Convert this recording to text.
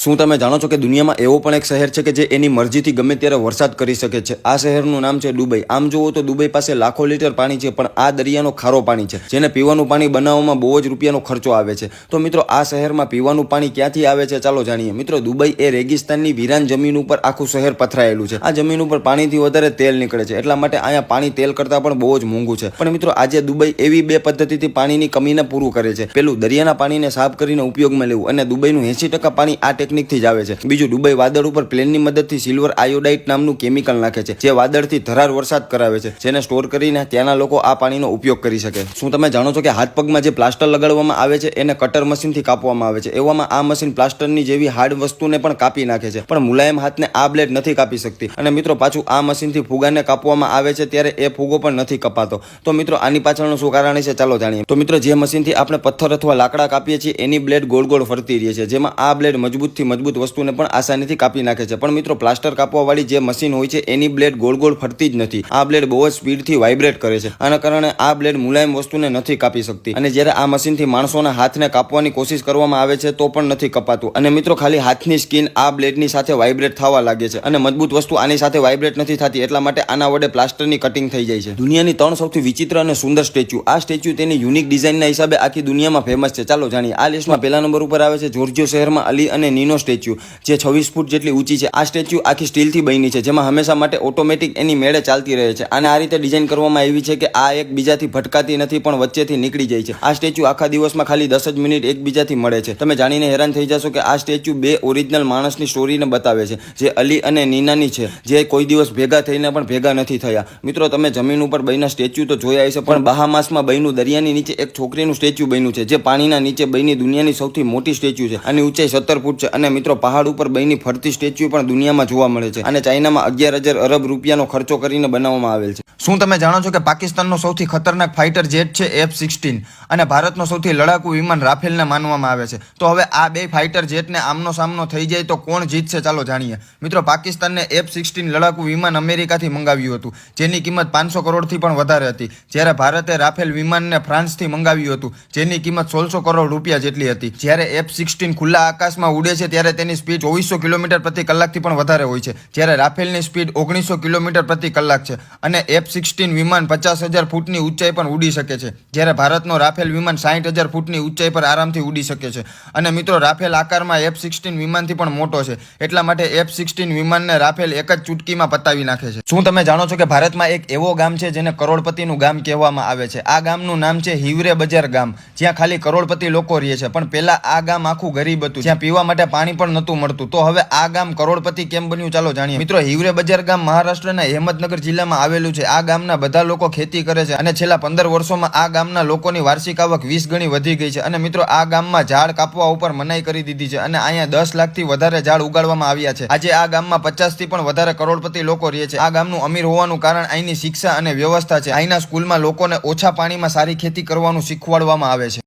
શું તમે જાણો છો કે દુનિયામાં એવો પણ એક શહેર છે કે જે એની મરજીથી ગમે ત્યારે વરસાદ કરી શકે છે? આ શહેરનું નામ છે દુબઈ. આમ જુઓ તો દુબઈ પાસે લાખો લીટર પાણી છે, પણ આ દરિયાનો ખારો પાણી છે, જેને પીવાનું પાણી બનાવવામાં બહુ જ રૂપિયાનો ખર્ચો આવે છે. તો મિત્રો, આ શહેરમાં પીવાનું પાણી ક્યાંથી આવે છે? ચાલો જાણીએ. મિત્રો, દુબઈ એ રેગિસ્તાનની વિરાન જમીન ઉપર આખું શહેર પથરાયેલું છે. આ જમીન ઉપર પાણીથી વધારે તેલ નીકળે છે, એટલા માટે અહીંયા પાણી તેલ કરતાં પણ બહુ જ મોંઘું છે. પણ મિત્રો, આજે દુબઈ એવી બે પદ્ધતિથી પાણીની કમીને પૂરું કરે છે. પેલું, દરિયાના પાણીને સાફ કરીને ઉપયોગમાં લેવું, અને દુબઈનું 80% પાણી આ ટેકનિકથી જ આવે છે. બીજું, દુબઈ વાદળ ઉપર પ્લેનની મદદથી સિલ્વર આયોડાઇટ નામનું કેમિકલ નાખે છે, જે વાદળથી ધરાર વરસાદ કરાવે છે, જેને સ્ટોર કરીને ત્યાંના લોકો આ પાણીનો ઉપયોગ કરી શકે. શું તમે જાણો છો કે હાથ પગમાં જે પ્લાસ્ટર લગાડવામાં આવે છે એને કટર મશીનથી કાપવામાં આવે છે? એવામાં આ મશીન પ્લાસ્ટરની જેવી હાર્ડ વસ્તુને પણ કાપી નાખે છે, પણ મુલાયમ હાથને આ બ્લેડ નથી કાપી શકતી. અને મિત્રો, પાછું આ મશીનથી ફુગાને કાપવામાં આવે છે ત્યારે એ ફુગો પણ નથી કપાતો. તો મિત્રો, આની પાછળનું શું કારણ છે? ચાલો જાણીએ. તો મિત્રો, જે મશીનથી આપણે પથ્થર અથવા લાકડા કાપીએ છીએ એની બ્લેડ ગોળ ગોળ ફરતી રહે છે, જેમાં આ બ્લેડ મજબૂતથી મજબૂત વસ્તુને પણ આસાનીથી કાપી નાખે છે. પણ મિત્રો, પ્લાસ્ટર કાપવા વાળી જે મશીન હોય છે એની બ્લેડ ગોળ ગોળ ફરતી જ નથી. આ બ્લેડ બહુ જ સ્પીડથી વાઇબ્રેટ કરે છે. આના કારણે આ બ્લેડ મુલાયમ વસ્તુને નથી કાપી શકતી. અને જ્યારે આ મશીનથી માણસોના હાથને કાપવાની કોશિશ કરવામાં આવે છે તો પણ નથી કપાતું. અને મિત્રો, ખાલી હાથની સ્કિન આ બ્લેડની સાથે વાઇબ્રેટ થવા લાગે છે, અને મજબૂત વસ્તુ આની સાથે વાઇબ્રેટ નથી થતી, એટલા માટે આના વડે પ્લાસ્ટરની કટિંગ થઈ જાય છે. દુનિયાની 3 સૌથી વિચિત્ર અને સુંદર સ્ટેચ્યુ. આ સ્ટેચ્યુ તેની યુનિક ડિઝાઇનના હિસાબે આખી દુનિયામાં ફેમસ છે. ચાલો જાણીએ. આ લિસ્ટમાં પહેલા નંબર ઉપર આવે છે જોર્જિયો શહેરમાં અલી અને નીનો સ્ટેચ્યુ, જે 26 ફૂટ જેટલી ઊંચી છે. આ સ્ટેચ્યુ આખી સ્ટીલથી બની છે, જેમાં હંમેશા માટે ઓટોમેટિક એની મેળે ચાલતી રહે છે. અને આ રીતે ડિઝાઇન કરવામાં આવી છે કે આ એકબીજાથી ભટકાતી નથી, પણ વચ્ચેથી નીકળી જાય છે. આ સ્ટેચ્યુ આખા દિવસમાં ખાલી 10 જ મિનિટ એકબીજાથી મળે છે. તમે જાણીને હેરાન થઈ જશો કે આ સ્ટેચ્યુ બે ઓરિજિનલ માણસની સ્ટોરીને બતાવે છે, જે અલી અને નીનાની છે, જે કોઈ દિવસ ભેગા થઈને પણ ભેગા નથી થયા. મિત્રો, તમે જમીન ઉપર બન્યા સ્ટેચ્યુ તો જોયા હશે, પણ બહામાસમાં બન્યું દરિયાની નીચે એક છોકરીનું સ્ટેચ્યુ બન્યું છે, જે પાણીના નીચે બની દુનિયાની સૌથી મોટી સ્ટેચ્યુ છે. આની ઊંચાઈ 17 ફૂટ છે. અને મિત્રો, પહાડ ઉપર બની ફરતી સ્ટેચ્યુ પણ દુનિયામાં જોવા મળે છે. અને ચાઇનામાં 11,000 અરબ રૂપિયાનો ખર્ચો કરીને બનાવવામાં આવેલ છે. શું તમે જાણો છો કે પાકિસ્તાનનો સૌથી ખતરનાક ફાઇટર જેટ છે F-16 અને ભારતનો સૌથી લડાકુ વિમાન રાફેલને માનવામાં આવે છે? તો હવે આ બે ફાઇટર જેટને આમનો સામનો થઈ જાય તો કોણ જીતશે? ચાલો જાણીએ. મિત્રો, પાકિસ્તાનને F-16 લડાકુ વિમાન અમેરિકાથી મંગાવ્યું હતું, જેની કિંમત 500 કરોડથી પણ વધારે હતી. જ્યારે ભારતે રાફેલ વિમાનને ફ્રાન્સથી મંગાવ્યું હતું, જેની કિંમત 1600 કરોડ રૂપિયા જેટલી હતી. જ્યારે F-16 ખુલ્લા આકાશમાં ઉડે છે ત્યારે તેની સ્પીડ 2400 કિલોમીટર પ્રતિ કલાકથી પણ વધારે હોય છે, જ્યારે રાફેલની સ્પીડ 1900 કિલોમીટર પ્રતિ કલાક છે. અને F-16 વિમાન 50,000 ફૂટની ઊંચાઈ પણ ઉડી શકે છે, જ્યારે ભારતનો રાફેલ વિમાન 60,000 ફૂટની ઊંચાઈ પર આરામથી ઉડી શકે છે. અને મિત્રો, રાફેલ આકારમાં F-16 વિમાનથી પણ મોટો છે, એટલા માટે F-16 વિમાનને રાફેલ એક જ ચૂટકીમાં પતાવી નાખે છે. શું તમે જાણો છો કે ભારતમાં એક એવો ગામ છે જેને કરોડપતિનું ગામ કહેવામાં આવે છે? આ ગામનું નામ છે હિવરે બજાર ગામ, જ્યાં ખાલી કરોડપતિ લોકો રહે છે. પણ પહેલા આ ગામ આખું ગરીબ હતું, જ્યાં પીવા માટે પાણી પણ નહોતું મળતું. તો હવે આ ગામ કરોડપતિ કેમ બન્યું? ચાલો જાણીએ. મિત્રો, હિવરે બજાર ગામ મહારાષ્ટ્રના અહેમદનગર જિલ્લામાં આવેલું છે. આ ગામના બધા લોકો ખેતી કરે છે, અને છેલ્લા 15 વર્ષોમાં આ ગામના લોકોની વાર્ષિક આવક 20 ગણી વધી ગઈ છે. અને મિત્રો, આ ગામમાં ઝાડ કાપવા ઉપર મનાઈ કરી દીધી છે, અને અહીંયા 10 લાખથી વધારે ઝાડ ઉગાડવામાં આવ્યા છે. આજે આ ગામમાં 50થી પણ વધારે કરોડપતિ લોકો રહે છે. આ ગામનું અમીર હોવાનું કારણ અહીંની શિક્ષા અને વ્યવસ્થા છે. અહીંના સ્કૂલમાં લોકોને ઓછા પાણીમાં સારી ખેતી કરવાનું શીખવાડવામાં આવે છે.